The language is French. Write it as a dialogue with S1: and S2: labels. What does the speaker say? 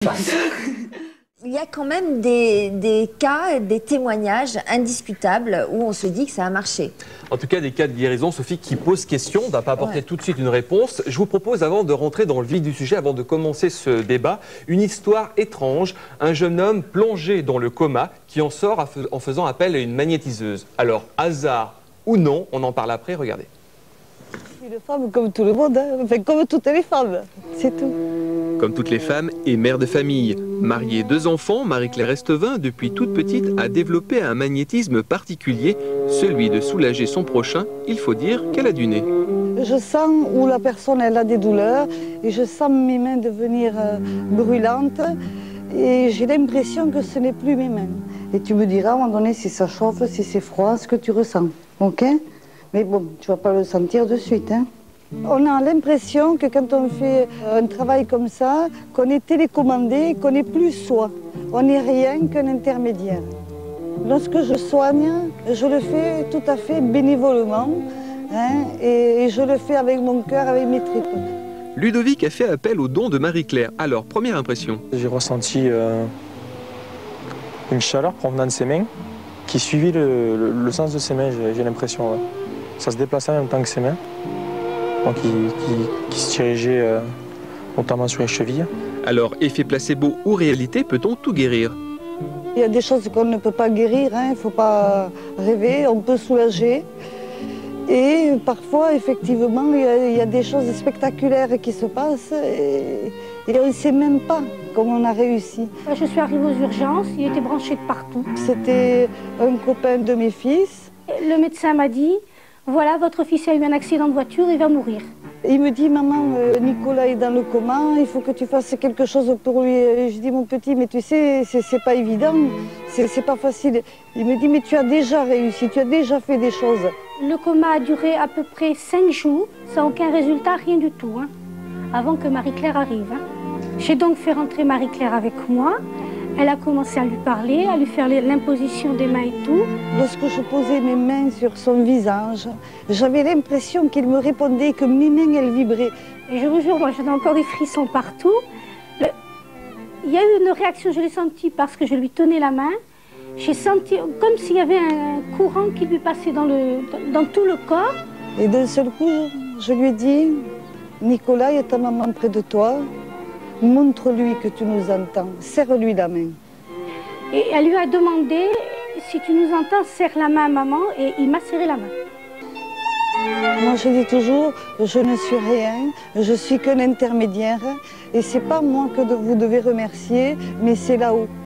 S1: Il y a quand même des cas, des témoignages indiscutables où on se dit que ça a marché.
S2: En tout cas, des cas de guérison, Sophie, qui posent question. On ne va pas apporter tout de suite une réponse. Je vous propose, avant de rentrer dans le vif du sujet, avant de commencer ce débat, une histoire étrange. Un jeune homme plongé dans le coma qui en sort en faisant appel à une magnétiseuse. Alors, hasard ou non, on en parle après, regardez.
S3: Une femme comme tout le monde, hein. Enfin, comme toutes les femmes, c'est tout.
S2: Comme toutes les femmes et mère de famille, mariée 2 enfants, Marie-Claire Estevin, depuis toute petite, a développé un magnétisme particulier, celui de soulager son prochain. Il faut dire qu'elle a du nez.
S3: Je sens où la personne elle a des douleurs et je sens mes mains devenir brûlantes et j'ai l'impression que ce n'est plus mes mains. Et tu me diras à un moment donné si ça chauffe, si c'est froid, ce que tu ressens, ok? Mais bon, tu ne vas pas le sentir de suite, hein. On a l'impression que quand on fait un travail comme ça, qu'on est télécommandé, qu'on n'est plus soi. On n'est rien qu'un intermédiaire. Lorsque je soigne, je le fais tout à fait bénévolement, hein, et je le fais avec mon cœur, avec mes tripes.
S2: Ludovic a fait appel aux dons de Marie-Claire. Alors, première impression.
S4: J'ai ressenti une chaleur provenant de ses mains qui suivit le sens de ses mains, j'ai l'impression. Ouais. Ça se déplaçait en même temps que ses mains. Donc qui se dirigeait notamment sur les chevilles.
S2: Alors, effet placebo ou réalité, peut-on tout guérir?
S3: Il y a des choses qu'on ne peut pas guérir, hein, il ne faut pas rêver, on peut soulager. Et parfois, effectivement, il y a des choses spectaculaires qui se passent et on ne sait même pas comment on a réussi.
S5: Je suis arrivée aux urgences, il était branché de partout.
S3: C'était un copain de mes fils.
S5: Le médecin m'a dit, voilà, votre fils a eu un accident de voiture, il va mourir.
S3: Il me dit, maman, Nicolas est dans le coma, il faut que tu fasses quelque chose pour lui. Et je dis, mon petit, mais tu sais, c'est pas évident, c'est pas facile. Il me dit, mais tu as déjà réussi, tu as déjà fait des choses.
S5: Le coma a duré à peu près 5 jours, sans aucun résultat, rien du tout, hein, avant que Marie-Claire arrive. Hein. J'ai donc fait rentrer Marie-Claire avec moi. Elle a commencé à lui parler, à lui faire l'imposition des mains et tout.
S3: Lorsque je posais mes mains sur son visage, j'avais l'impression qu'il me répondait, que mes mains, elles vibraient.
S5: Et je vous jure, moi, j'avais encore des frissons partout. Il y a eu une réaction, je l'ai sentie parce que je lui tenais la main. J'ai senti comme s'il y avait un courant qui lui passait dans tout le corps.
S3: Et d'un seul coup, je lui ai dit, Nicolas, il y a ta maman près de toi. Montre-lui que tu nous entends, serre-lui la main.
S5: Et elle lui a demandé, si tu nous entends, serre la main à maman, et il m'a serré la main.
S3: Moi je dis toujours, je ne suis rien, je suis qu'un intermédiaire, et c'est pas moi que vous devez remercier, mais c'est là-haut.